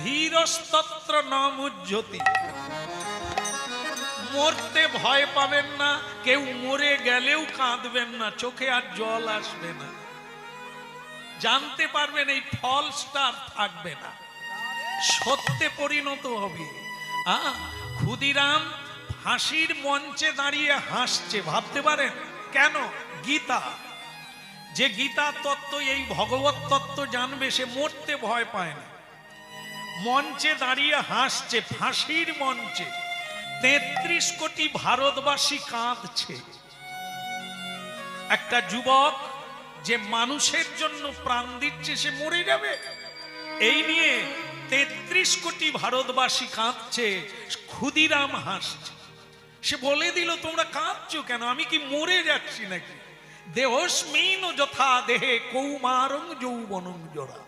ধীরস্তত্র ন মুহ্যতি। মরতে ভয় পাবেন না, কেউ মরে গেলেও কাঁদবেন না, চোখে আর জল আসবে না, জানতে পারবেন এই ফলসটা আর থাকবে না, সত্যে পরিণত হবে। ক্ষুদিরাম ফাঁসির মঞ্চে দাঁড়িয়ে হাসছে, ভাবতে পারেন কেন? গীতা, যে গীতা তত্ত্ব, এই ভগবত তত্ত্ব জানবে, সে মরতে ভয় পায় না। মঞ্চে দাঁড়িয়ে হাসছে, ফাঁসির মঞ্চে 33 কোটি ভারতবাসী কাঁদছে। একটা যুবক যে মানুষের জন্য প্রাণ দিচ্ছে, সে মরে যাবে, এই নিয়ে 33 কোটি ভারতবাসী কাঁদছে। ক্ষুদিরাম হাসছে, সে বলে দিল, তোমরা কাঁদছো কেন? আমি কি মরে যাচ্ছি নাকি? দেহস্মিন যথা দেহে কৌমারং যৌবনং জরা।